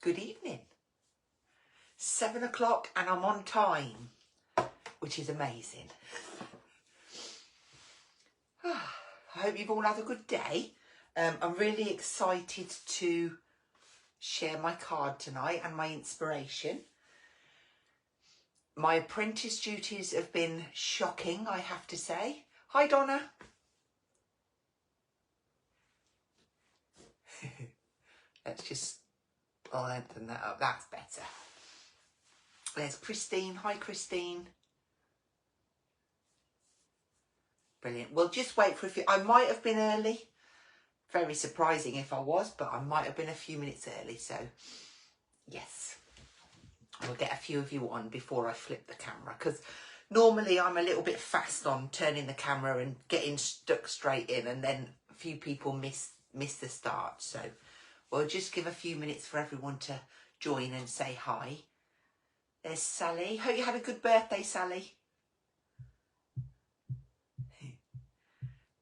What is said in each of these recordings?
good evening. 7 o'clock and I'm on time, which is amazing. I hope you've all had a good day. I'm really excited to share my card tonight and my inspiration. My apprentice duties have been shocking, I have to say. Hi, Donna. Let's just lengthen that up. That's better. There's Christine. Hi, Christine. Brilliant. We'll just wait for a few. I might have been early. Very surprising if I was, but I might have been a few minutes early. So, yes. We'll get a few of you on before I flip the camera, because normally I'm a little bit fast on turning the camera and getting stuck straight in, and then a few people miss the start. So we'll just give a few minutes for everyone to join and say hi. There's Sally. Hope you had a good birthday, Sally.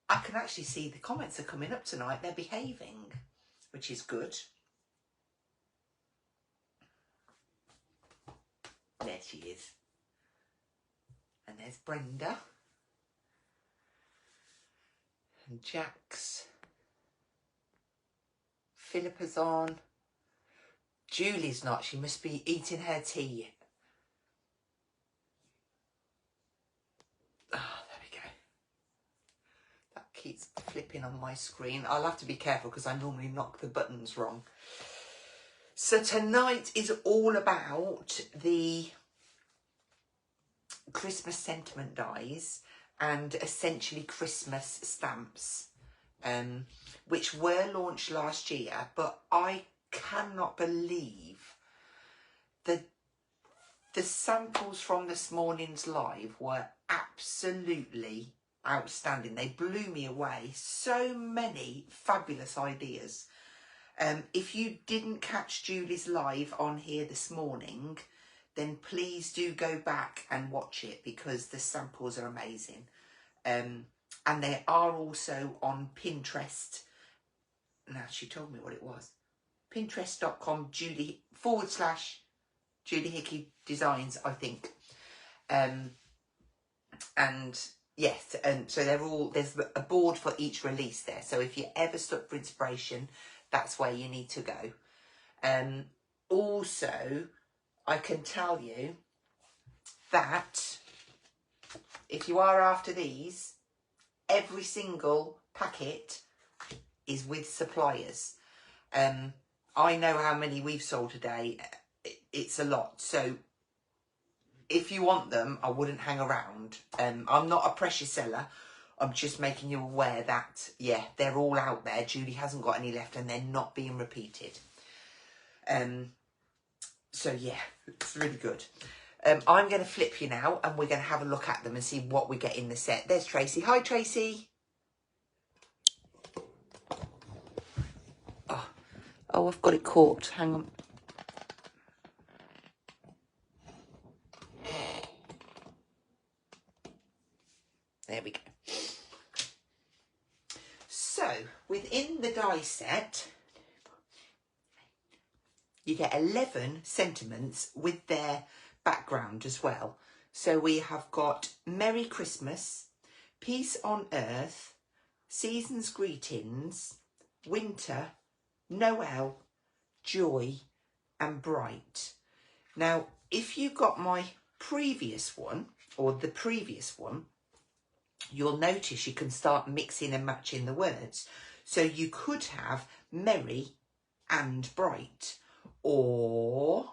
I can actually see the comments are coming up tonight. They're behaving, which is good. There she is. And there's Brenda. And Jax. Philippa's on. Julie's not. She must be eating her tea. Oh, there we go. That keeps flipping on my screen. I'll have to be careful because I normally knock the buttons wrong. So tonight is all about the Christmas sentiment dies and essentially Christmas stamps, which were launched last year, but I cannot believe the samples from this morning's live were absolutely outstanding. They blew me away. So many fabulous ideas. If you didn't catch Julie's live on here this morning, then please do go back and watch it, because the samples are amazing. And they are also on Pinterest. Now, she told me what it was. Pinterest.com /Julie Hickey Designs, I think. And yes, so they're all, there's a board for each release there. So if you're ever stuck for inspiration, that's where you need to go. Also, I can tell you that if you are after these, every single packet is with suppliers. I know how many we've sold today. It's a lot. So if you want them, I wouldn't hang around. I'm not a pressure seller. I'm just making you aware that, yeah, they're all out there. Julie hasn't got any left and they're not being repeated. So, yeah, it's really good. I'm going to flip you now and we're going to have a look at them and see what we get in the set. There's Tracy. Hi, Tracy. Oh, I've got it caught. Hang on. There we go. So, within the die set, you get 11 sentiments with their background as well. So we have got Merry Christmas, Peace on Earth, Season's Greetings, Winter, Noel, Joy and Bright. Now, if you got my previous one, or the previous one, you'll notice you can start mixing and matching the words. So you could have merry and bright, or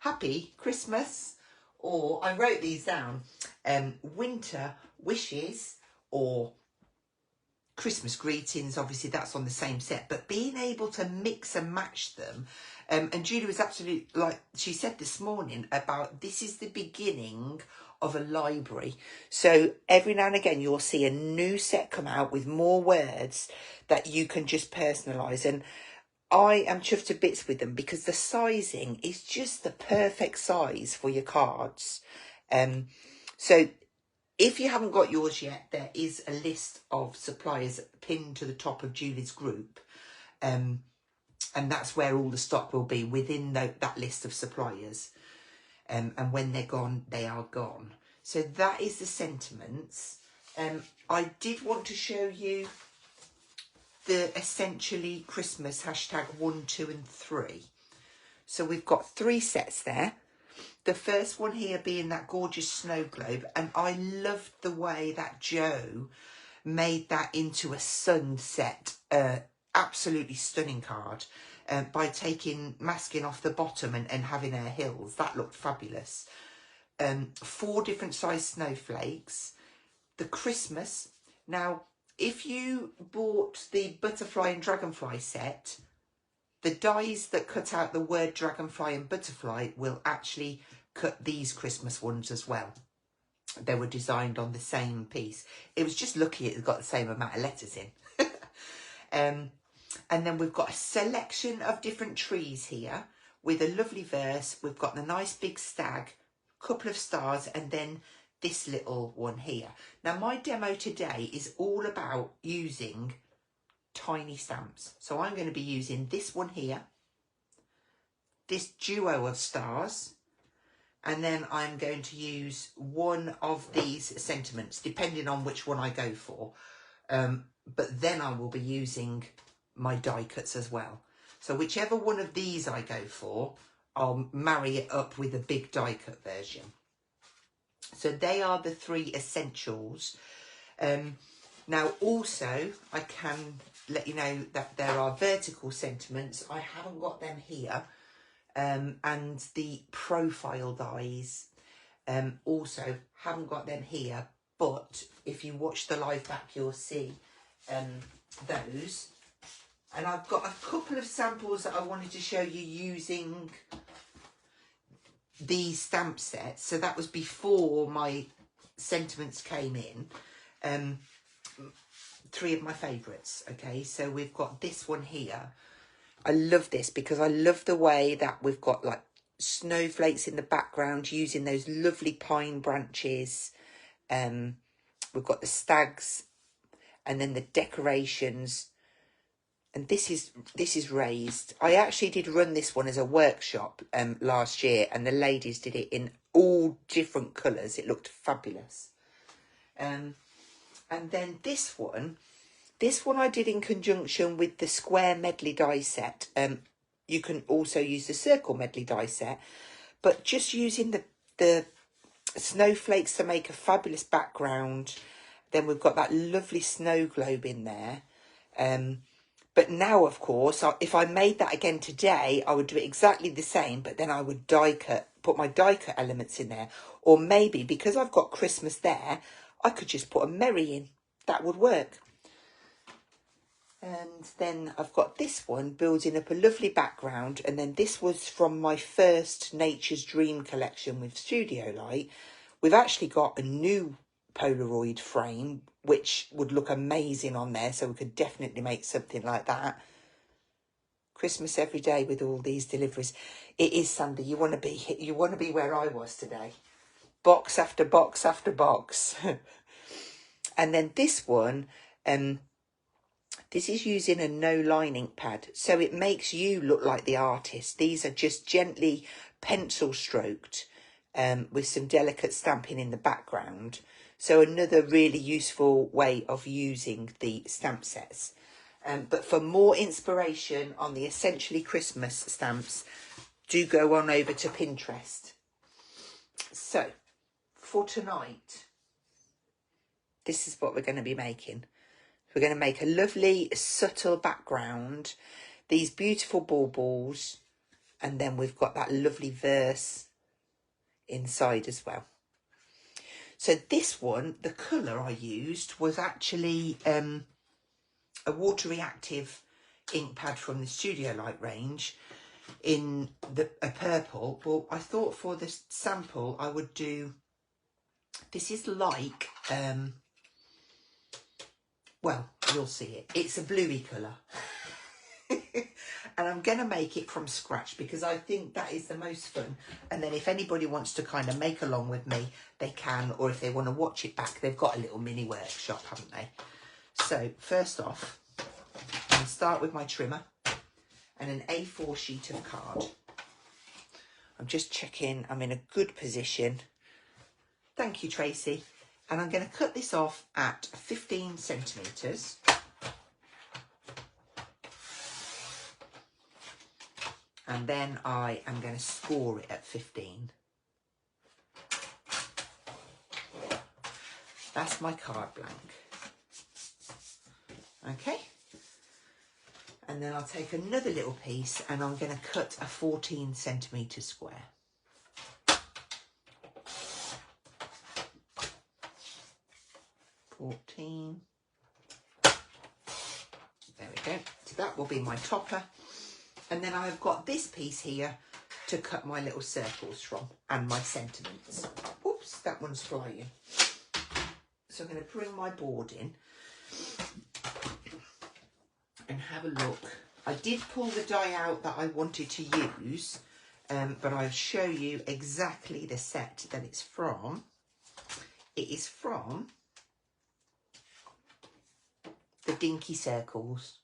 happy Christmas, or I wrote these down, winter wishes, or Christmas greetings. Obviously that's on the same set, but being able to mix and match them. And Julie was absolutely, like she said this morning, about this is the beginning of a library. So every now and again you'll see a new set come out with more words that you can just personalise. And I am chuffed to bits with them because the sizing is just the perfect size for your cards. So if you haven't got yours yet, there is a list of suppliers pinned to the top of Julie's group. And that's where all the stock will be, within that list of suppliers. And when they're gone, they are gone. So that is the sentiments. I did want to show you the Essentially Christmas #1, 2 and 3. So we've got 3 sets there. The first one here being that gorgeous snow globe. And I loved the way that Jo made that into a sunset. Absolutely stunning card. By masking off the bottom and having her hills. That looked fabulous. 4 different size snowflakes. The Christmas. Now, if you bought the butterfly and dragonfly set, the dies that cut out the word dragonfly and butterfly will actually cut these Christmas ones as well. They were designed on the same piece. It was just lucky it got the same amount of letters in. And then we've got a selection of different trees here with a lovely verse. We've got the nice big stag, couple of stars, and then this little one here. Now, my demo today is all about using tiny stamps. So I'm going to be using this one here, this duo of stars, and then I'm going to use one of these sentiments, depending on which one I go for. But then I will be using my die cuts as well. So whichever one of these I go for, I'll marry it up with a big die cut version. So they are the 3 essentials. Now also, I can let you know that there are vertical sentiments. I haven't got them here. And the profile dies also haven't got them here. But if you watch the live back, you'll see those. And I've got a couple of samples that I wanted to show you using these stamp sets. So that was before my sentiments came in. 3 of my favourites. Okay, so we've got this one here. I love this because I love the way that we've got like snowflakes in the background using those lovely pine branches. We've got the stags and then the decorations. And this is raised. I actually did run this one as a workshop last year, and the ladies did it in all different colours. It looked fabulous. And then this one I did in conjunction with the square medley die set. You can also use the circle medley die set, but just using the snowflakes to make a fabulous background. Then we've got that lovely snow globe in there. But now, of course, if I made that again today, I would do it exactly the same, but then I would put my die cut elements in there. Or maybe, because I've got Christmas there, I could just put a Merry in. That would work. And then I've got this one building up a lovely background. And then this was from my first Nature's Dream collection with Studio Light. We've actually got a new Polaroid frame, which would look amazing on there. So we could definitely make something like that. Christmas every day with all these deliveries. It is, Sandy. You want to be where I was today. Box after box after box. And then this one, this is using a no line ink pad. So it makes you look like the artist. These are just gently pencil stroked with some delicate stamping in the background. So another really useful way of using the stamp sets. But for more inspiration on the Essentially Christmas stamps, do go on over to Pinterest. So, for tonight, this is what we're going to be making. We're going to make a lovely, subtle background, these beautiful baubles, and then we've got that lovely verse inside as well. So this one, the colour I used was actually a water reactive ink pad from the Studio Light range in a purple. Well, I thought for this sample I would do, this is like, well, you'll see it. It's a bluey colour. And I'm going to make it from scratch because I think that is the most fun. And then if anybody wants to kind of make along with me, they can. Or if they want to watch it back, they've got a little mini workshop, haven't they? So first off, I'll start with my trimmer. and an A4 sheet of card. I'm just checking I'm in a good position. Thank you, Tracy. And I'm going to cut this off at 15 centimetres. And then I am going to score it at 15. That's my card blank. Okay. And then I'll take another little piece and I'm going to cut a 14 centimetre square. There we go. So that will be my topper. And then I've got this piece here to cut my little circles from and my sentiments. Oops, that one's flying. So I'm going to bring my board in and have a look. I did pull the die out that I wanted to use, but I'll show you exactly the set that it's from. It is from the Dinky Circles.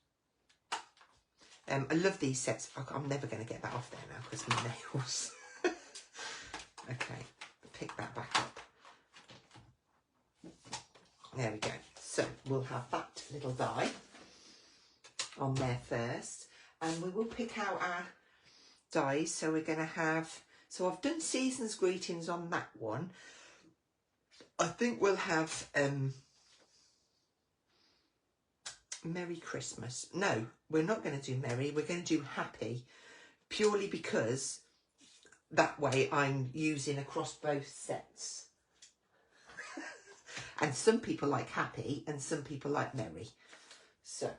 I love these sets. I'm never going to get that off there now because my nails. Okay, pick that back up. There we go. So we'll have that little die on there first, and we will pick out our dies. So we're going to have, so I've done Season's Greetings on that one. I think we'll have Merry Christmas. No, we're not going to do Merry, we're going to do Happy, purely because that way I'm using across both sets. And some people like Happy and some people like Merry. So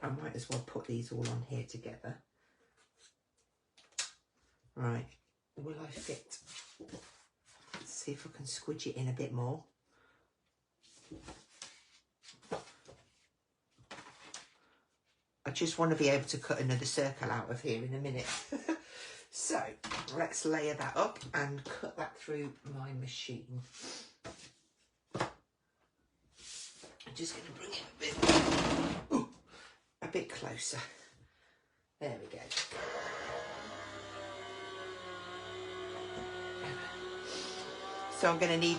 I might as well put these all on here together. Right, will I fit? Let's see if I can squidge it in a bit more. I just want to be able to cut another circle out of here in a minute. So let's layer that up and cut that through my machine. I'm just going to bring it a bit closer. There we go. So I'm going to need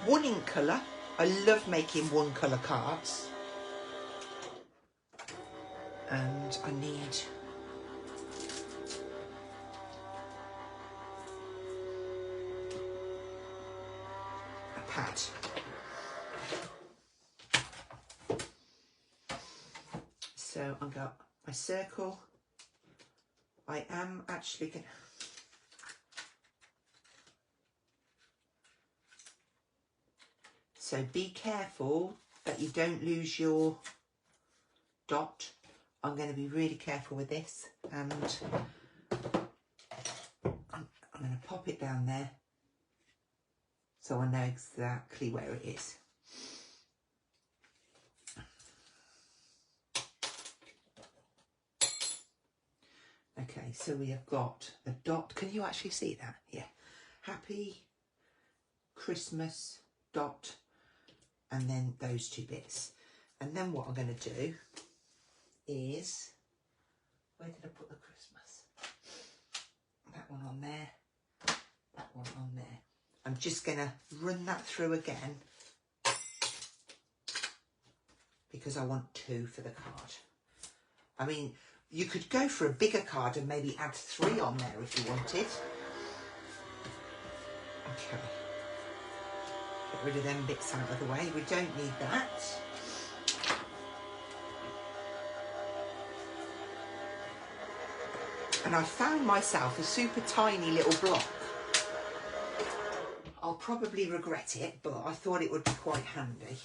one ink colour. I love making one colour cards. And I need a pad. So I've got my circle. I am actually going to... So be careful that you don't lose your dot. I'm going to be really careful with this, and I'm going to pop it down there so I know exactly where it is. Okay, so we have got a dot. Can you actually see that? Yeah. Happy Christmas dot, and then those two bits. And then what I'm going to do is, where did I put the Christmas? That one on there, that one on there. I'm just going to run that through again because I want 2 for the card. I mean, you could go for a bigger card and maybe add 3 on there if you wanted. Okay. Get rid of them bits out of the way. We don't need that. And I found myself a super tiny little block. I'll probably regret it, but I thought it would be quite handy.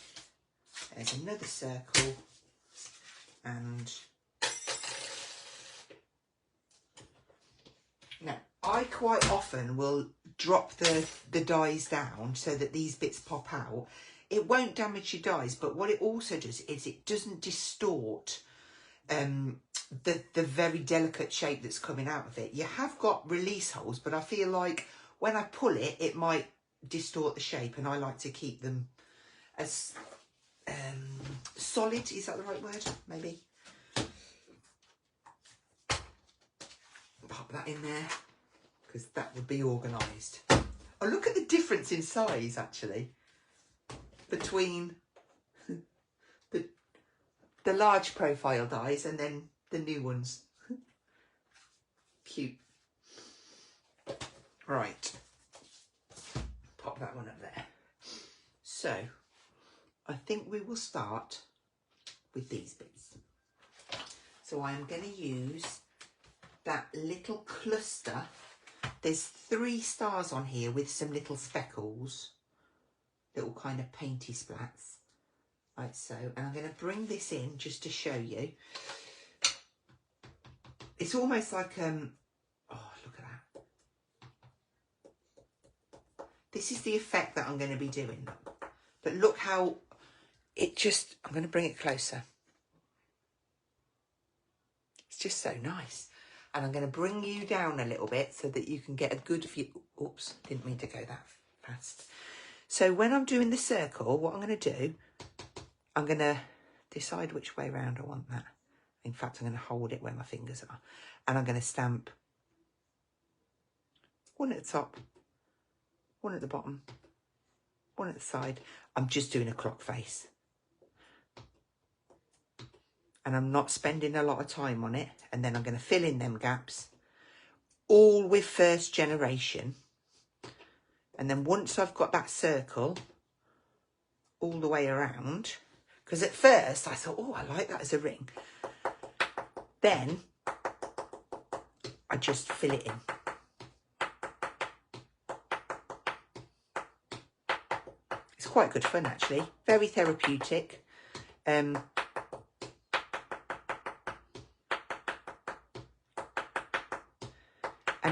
There's another circle, and now I quite often will drop the dies down so that these bits pop out. It won't damage your dies, but what it also does is it doesn't distort the very delicate shape that's coming out of it. You have got release holes, but I feel like when I pull it, it might distort the shape, and I like to keep them as solid, is that the right word? Maybe. Pop that in there, because that would be organised. Oh, look at the difference in size, actually, between the large profile dies and then the new ones. Cute. Right. Pop that one up there. So, I think we will start with these bits. So I am going to use that little cluster. There's 3 stars on here with some little speckles, little kind of painty splats, like so. And I'm going to bring this in just to show you. It's almost like, oh, look at that. This is the effect that I'm going to be doing. But look how it just, I'm going to bring it closer. It's just so nice. And I'm going to bring you down a little bit so that you can get a good view. Oops, didn't mean to go that fast. So when I'm doing the circle, what I'm going to do, I'm going to decide which way round I want that. In fact, I'm going to hold it where my fingers are. And I'm going to stamp one at the top, one at the bottom, one at the side. I'm just doing a clock face. And I'm not spending a lot of time on it. And then I'm going to fill in them gaps, all with first generation. And then once I've got that circle all the way around, because at first I thought, oh, I like that as a ring. Then I just fill it in. It's quite good fun, actually. Very therapeutic. And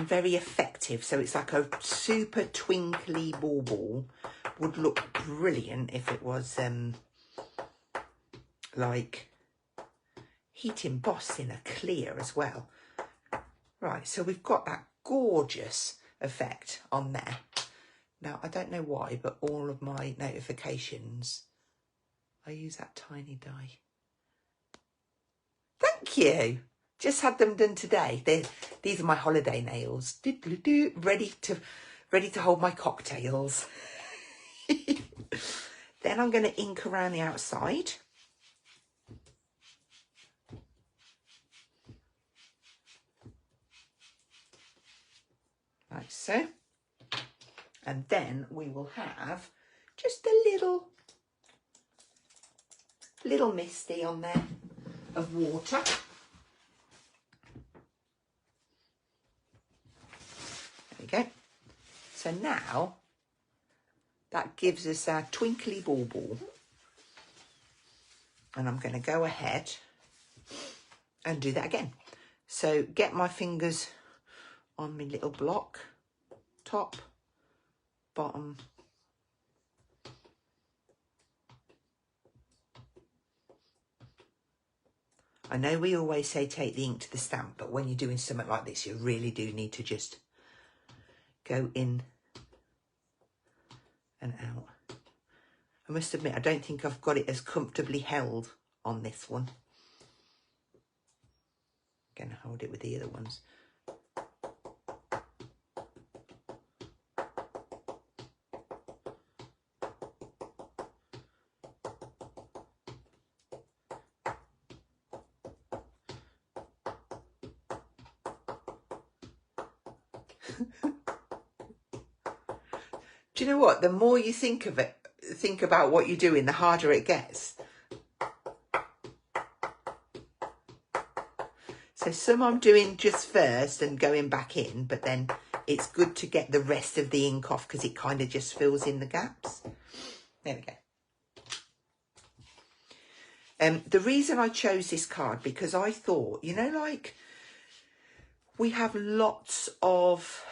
very effective. So it's like a super twinkly bauble. Would look brilliant if it was like heat embossed in a clear as well. Right, so we've got that gorgeous effect on there. Now, I don't know why, but all of my notifications, I use that tiny die. Thank you. Just had them done today. These are my holiday nails. Ready to hold my cocktails. Then I'm going to ink around the outside. Like so. And then we will have just a little misty on there of water. There we go. So now that gives us our twinkly bauble. And I'm going to go ahead and do that again. So get my fingers on my little block, top, bottom, I know we always say take the ink to the stamp, but when you're doing something like this, you really do need to just go in and out. I must admit, I don't think I've got it as comfortably held on this one. I'm going to hold it with the other ones. Do you know what? The more you think of it, think about what you're doing, the harder it gets. So some I'm doing just first and going back in, but then it's good to get the rest of the ink off because it kind of just fills in the gaps. There we go. The reason I chose this card, because I thought, you know, like we have lots of,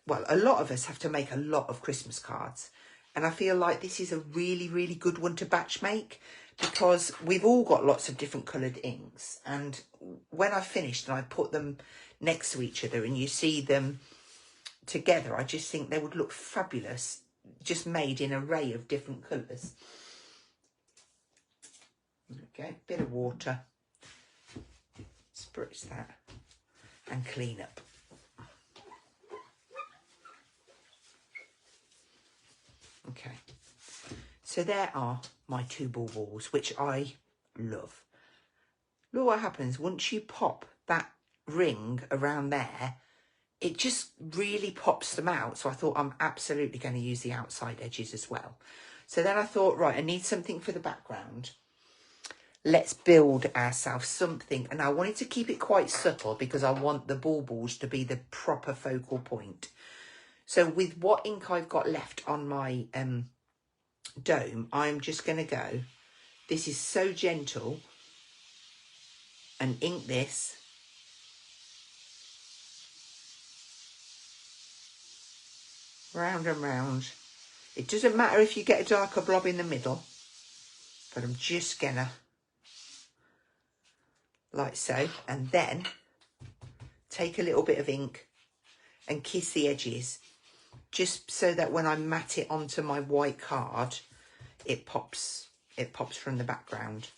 well, a lot of us have to make a lot of Christmas cards. And I feel like this is a really, really good one to batch make because we've all got lots of different coloured inks. And when I finished and I put them next to each other and you see them together, I just think they would look fabulous, just made in an array of different colours. Okay, bit of water, spritz that and clean up. Okay, so there are my 2 baubles, which I love. Look what happens once you pop that ring around there, it just really pops them out. So I thought I'm absolutely going to use the outside edges as well. So then I thought, right, I need something for the background. Let's build ourselves something. And I wanted to keep it quite subtle because I want the baubles to be the proper focal point. So with what ink I've got left on my dome, I'm just going to go, this is so gentle, and ink this. Round and round. It doesn't matter if you get a darker blob in the middle, but I'm just gonna, like so, and then take a little bit of ink and kiss the edges, just so that when I mat it onto my white card, it pops from the background.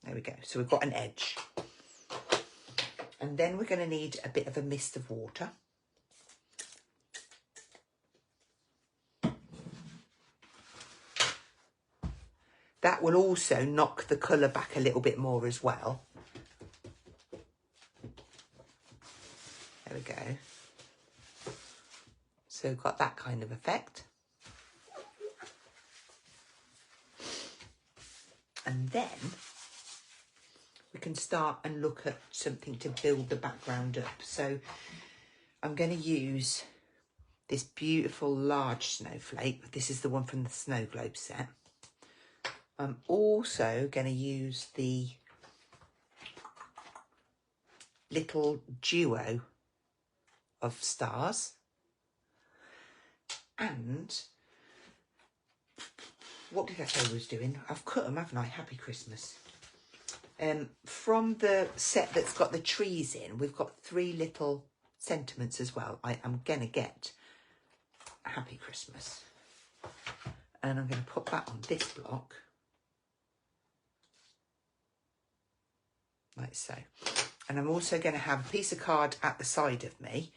There we go. So we've got an edge. And then we're going to need a bit of a mist of water. That will also knock the colour back a little bit more as well. There we go. So we've got that kind of effect. And then we can start and look at something to build the background up. So I'm going to use this beautiful large snowflake. This is the one from the Snow Globe set. I'm also going to use the little duo of stars. And what did I say I was doing? I've cut them, haven't I? Happy Christmas. From the set that's got the trees in, we've got 3 little sentiments as well. I am going to get Happy Christmas. And I'm going to put that on this block. Like so. And I'm also going to have a piece of card at the side of me,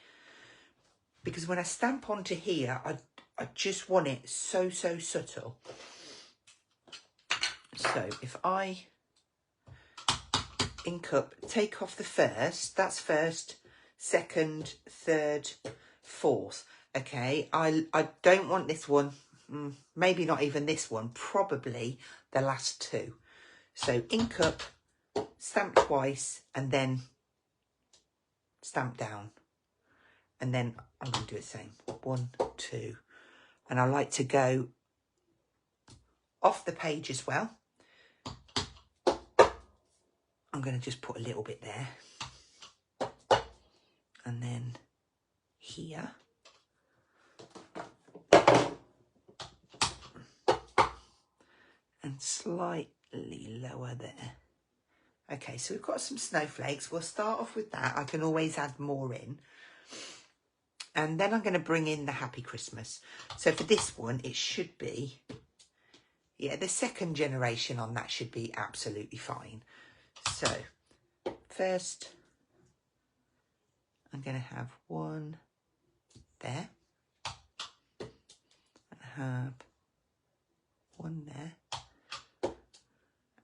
because when I stamp onto here, I just want it so subtle. So if I ink up, take off the first, that's first, second, third, fourth. Okay, I don't want this one, maybe not even this one, probably the last 2. So ink up, stamp twice, and then stamp down. And then I'm going to do the same. 1, 2. And I like to go off the page as well. I'm going to just put a little bit there. And then here. And slightly lower there. Okay, so we've got some snowflakes. We'll start off with that. I can always add more in. And then I'm going to bring in the Happy Christmas. So for this one, it should be, yeah, the second generation on that should be absolutely fine. So first, I'm going to have one there. I have one there.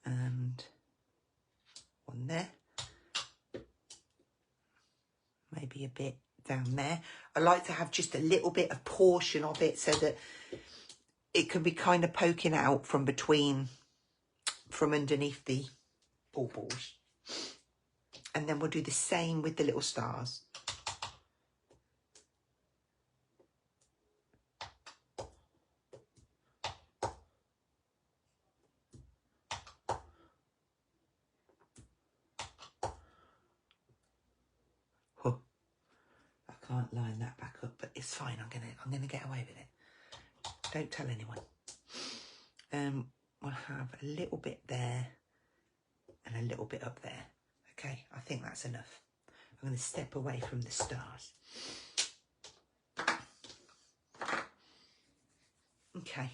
And one there. Maybe a bit down there. I like to have just a little bit of portion of it so that it can be kind of poking out from underneath the baubles. And then we'll do the same with the little stars. Huh. I can't line that back up, but it's fine. I'm gonna get away with it. Don't tell anyone. We'll have a little bit there and a little bit up there. Okay, I think that's enough. I'm going to step away from the stars. Okay,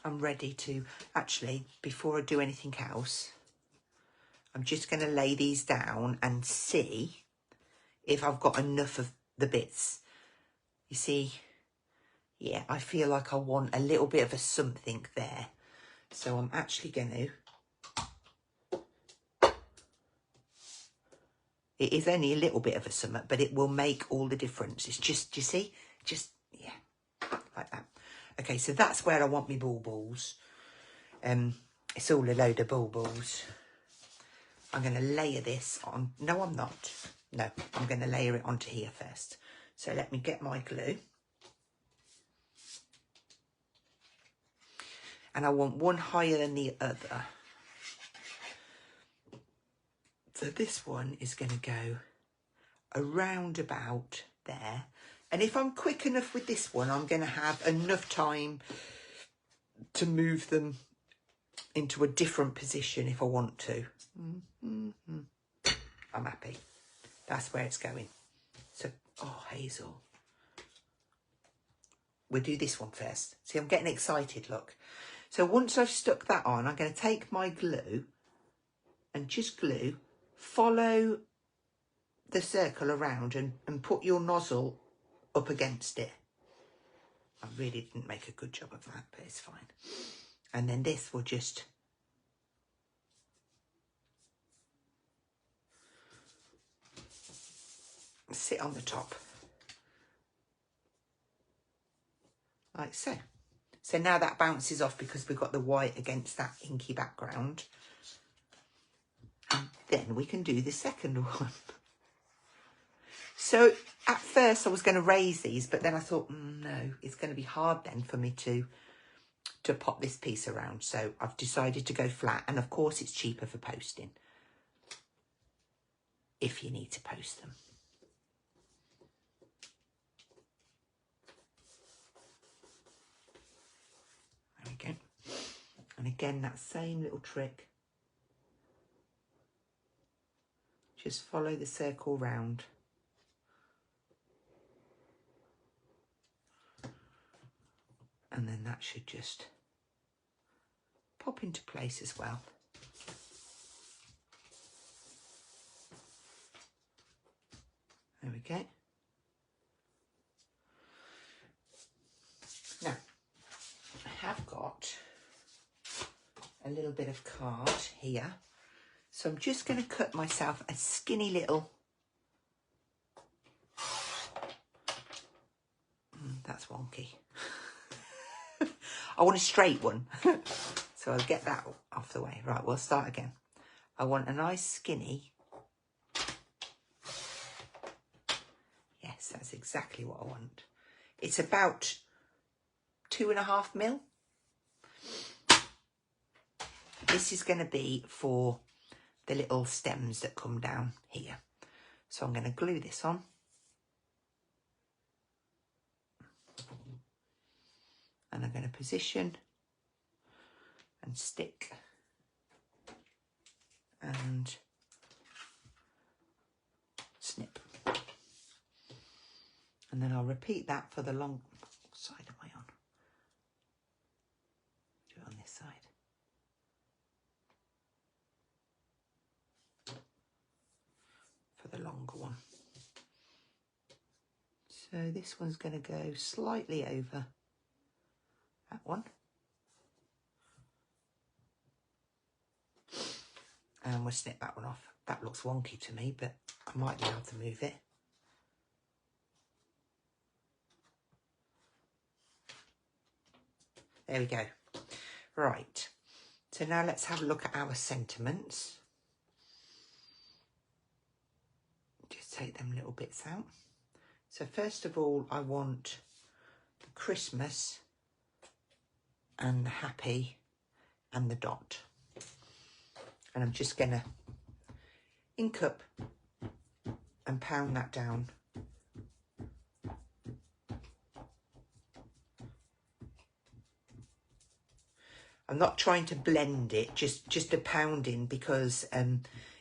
I'm ready to, actually, before I do anything else, I'm just going to lay these down and see if I've got enough of the bits. You see, yeah, I feel like I want a little bit of a something there. So I'm actually going to, it is only a little bit of a something, but it will make all the difference. It's just, you see, just, yeah, like that. Okay, so that's where I want my baubles. It's all a load of baubles. I'm going to layer this on. No, I'm not. No, I'm going to layer it onto here first. So let me get my glue. And I want one higher than the other. So this one is going to go around about there. And if I'm quick enough with this one, I'm going to have enough time to move them into a different position if I want to. I'm happy. That's where it's going. So, oh, Hazel. We'll do this one first. See, I'm getting excited, look. So once I've stuck that on, I'm going to take my glue and just glue, follow the circle around and put your nozzle up against it. I really didn't make a good job of that, but it's fine. And then this will just sit on the top. Like so. So now that bounces off because we've got the white against that inky background. And then we can do the second one. So at first I was going to raise these, but then I thought, no, it's going to be hard then for me to pop this piece around. So I've decided to go flat. And of course it's cheaper for posting, if you need to post them. There we go. And again, that same little trick. Just follow the circle round. And then that should just pop into place as well. There we go. Now, I have got a little bit of card here. So I'm just going to cut myself a skinny little... that's wonky. I want a straight one. So I'll get that off the way. Right, we'll start again. I want a nice skinny... yes, that's exactly what I want. It's about 2.5 mil. This is going to be for the little stems that come down here. So I'm going to glue this on. And I'm going to position and stick and snip. And then I'll repeat that for the long side am I on? Do it on this side. For the longer one. So this one's going to go slightly over that one. And we'll snip that one off. That looks wonky to me, but I might be able to move it. There we go. Right. So now let's have a look at our sentiments. Just take them little bits out. So first of all, I want the Christmas and the happy and the dot. And I'm just going to ink up and pound that down. I'm not trying to blend it, just a pounding, because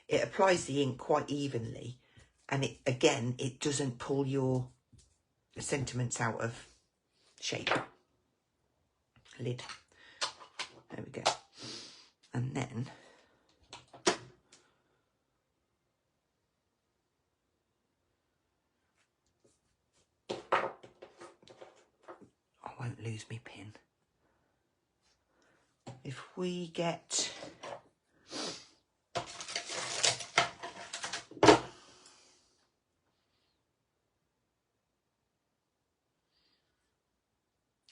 it applies the ink quite evenly. And it, again, it doesn't pull your sentiments out of shape. Lid. There we go. And then I won't lose my pin. If we get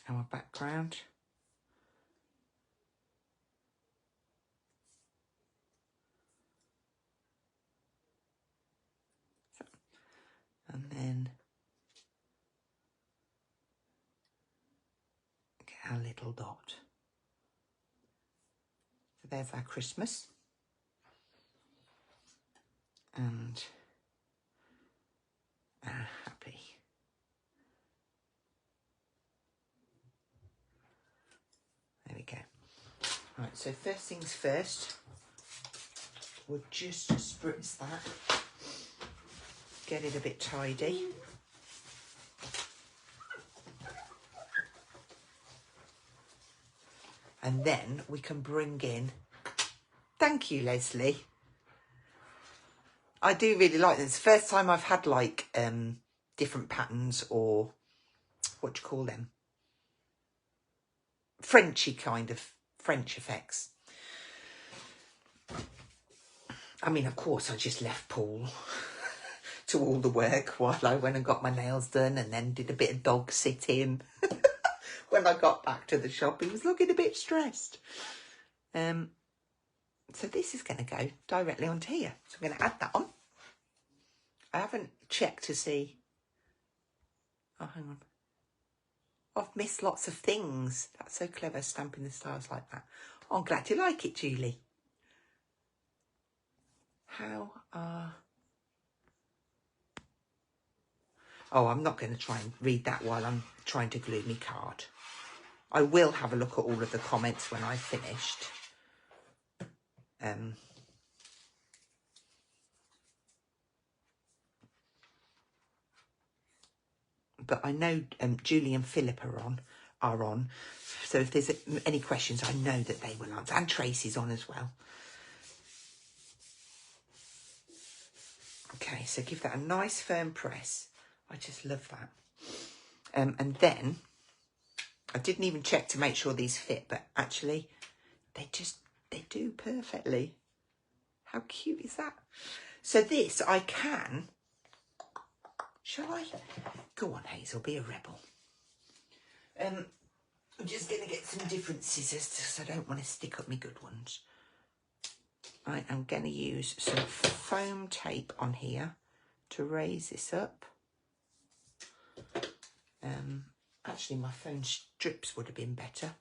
our background, and then get our little dot. So there's our Christmas. And our happy. There we go. Right, so first things first, we'll just spritz that, get it a bit tidy. And then we can bring in, thank you, Leslie. I do really like this. First time I've had like different patterns, or what do you call them? Frenchy kind of French effects. I mean, of course, I just left Paul to all the work while I went and got my nails done, and then did a bit of dog sitting. When I got back to the shop, he was looking a bit stressed. So this is going to go directly onto here. So I'm going to add that on. I haven't checked to see. Oh, hang on. I've missed lots of things. That's so clever, stamping the stars like that. Oh, I'm glad you like it, Julie. How are... Oh, I'm not going to try and read that while I'm trying to glue my card. I will have a look at all of the comments when I've finished. But I know Julie and Philip are on. So if there's any questions, I know that they will answer. And Tracy's on as well. Okay, so give that a nice firm press. I just love that. And then, I didn't even check to make sure these fit, but actually, they do perfectly. How cute is that? So this, I can... Shall I? Go on, Hazel, be a rebel. I'm just going to get some different scissors because I don't want to stick up my good ones. I am going to use some foam tape on here to raise this up. Actually, my foam strips would have been better,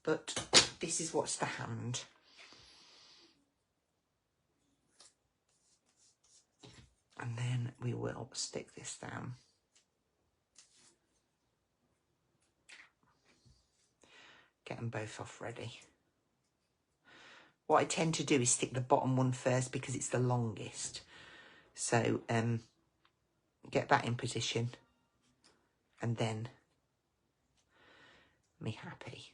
but this is what's to hand. And then we will stick this down. Get them both off ready. What I tend to do is stick the bottom one first because it's the longest. So get that in position. And then me happy.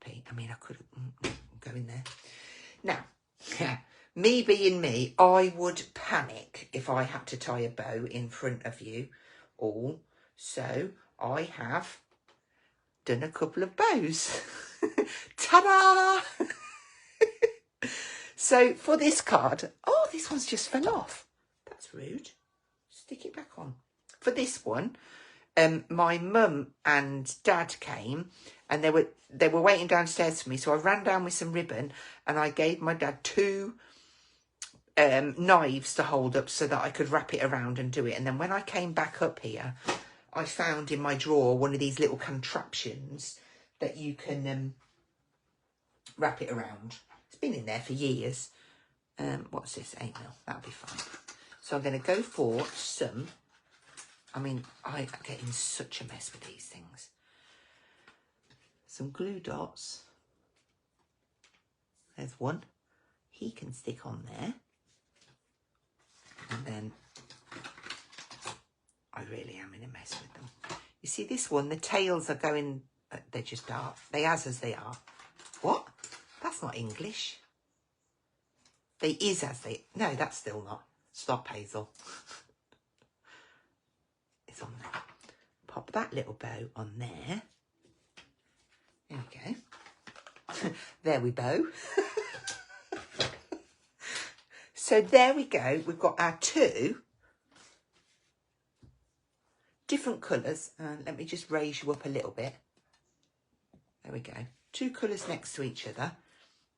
I mean, I could go in there. Now, me being me, I would panic if I had to tie a bow in front of you all. So I have done a couple of bows. Ta-da! So for this card, oh, this one's just fell off. That's rude. Stick it back on. For this one, my mum and dad came and they were waiting downstairs for me. So I ran down with some ribbon and I gave my dad 2 knives to hold up so that I could wrap it around and do it. And then when I came back up here, I found in my drawer one of these little contraptions that you can wrap it around. It's been in there for years. What's this? 8mm. That'll be fine. So I'm going to go for some... I mean, I get in such a mess with these things. Some glue dots. There's one. He can stick on there. And then I really am in a mess with them. You see this one, the tails are going They just are. They as they are. What? That's not English. They is as they... No, that's still not. Stop, Hazel. It's on there. Pop that little bow on there. There we go. There we bow. So there we go. We've got our 2 different colours. Let me just raise you up a little bit. There we go. 2 colours next to each other,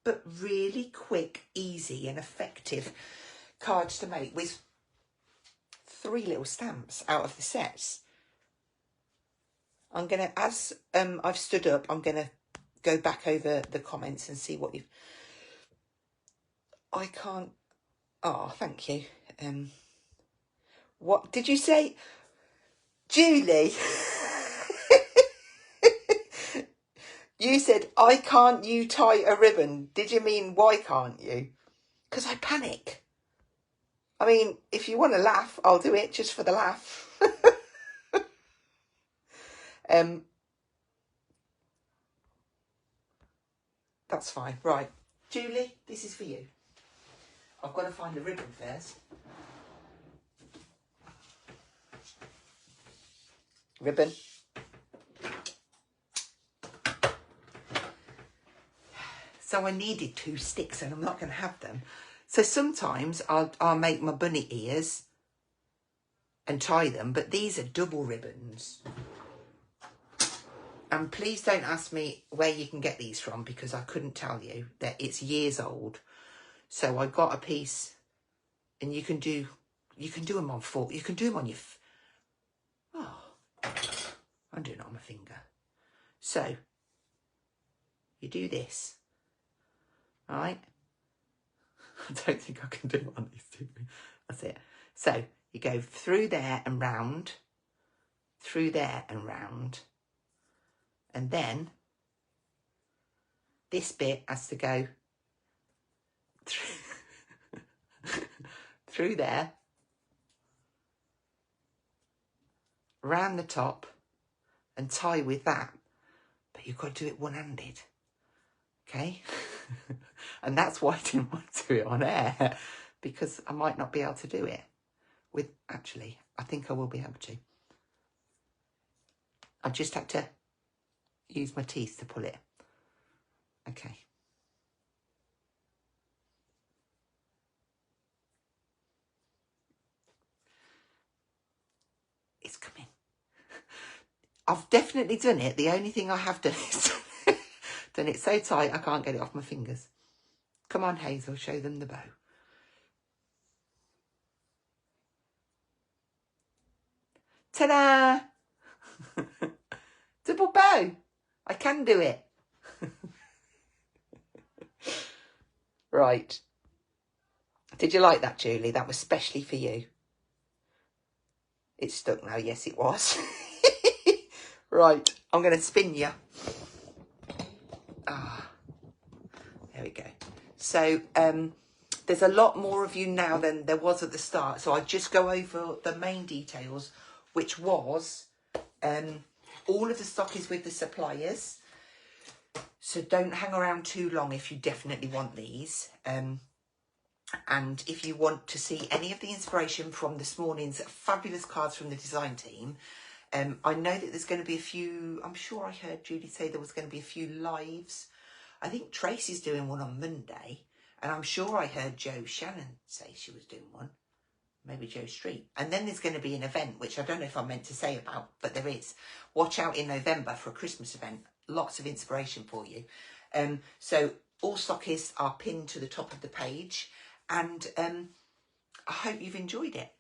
but really quick, easy and effective cards to make with 3 little stamps out of the sets. I'm going to, as I've stood up, I'm going to go back over the comments and see what you've... I can't... Oh, thank you. What did you say? Julie? You said, I can't you tie a ribbon. Did you mean, why can't you? Because I panic. I mean, if you want to laugh, I'll do it just for the laugh. That's fine. Right. Julie, this is for you. I've got to find the ribbon first. Ribbon. So I needed 2 sticks and I'm not going to have them. So sometimes I'll make my bunny ears and tie them, but these are double ribbons. And please don't ask me where you can get these from, because I couldn't tell you. That it's years old. So I got a piece, and you can do them on 4. You can do them on your... Oh, I'm doing it on my finger. So you do this. All right. I don't think I can do it on these 2. That's it. So you go through there and round, through there and round, and then this bit has to go through there, round the top, and tie with that. But you've got to do it one-handed. Okay? And that's why I didn't want to do it on air, because I might not be able to do it with... Actually, I think I will be able to. I just had to use my teeth to pull it. Okay. It's coming. I've definitely done it. The only thing I have done is done it so tight I can't get it off my fingers. Come on, Hazel, show them the bow. Ta-da! Double bow. I can do it. Right. Did you like that, Julie? That was specially for you. It's stuck now. Yes, it was. Right. I'm going to spin you. Ah, there we go. So there's a lot more of you now than there was at the start. So I just go over the main details, which was all of the stock is with the suppliers. So don't hang around too long if you definitely want these. And if you want to see any of the inspiration from this morning's fabulous cards from the design team, I know that there's going to be a few, I'm sure I heard Judy say there was going to be a few lives. I think Tracy's doing one on Monday, and I'm sure I heard Jo Shannon say she was doing one. Maybe Joe Street. And then there's going to be an event, which I don't know if I meant to say about, but there is. Watch out in November for a Christmas event. Lots of inspiration for you. So all stockists are pinned to the top of the page, and I hope you've enjoyed it.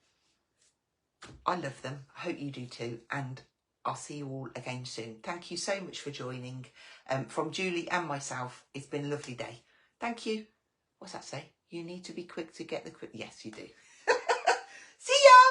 I love them. I hope you do too. And I'll see you all again soon. Thank you so much for joining. From Julie and myself, it's been a lovely day. Thank you. What's that say? You need to be quick to get the quick. Yes, you do. See ya!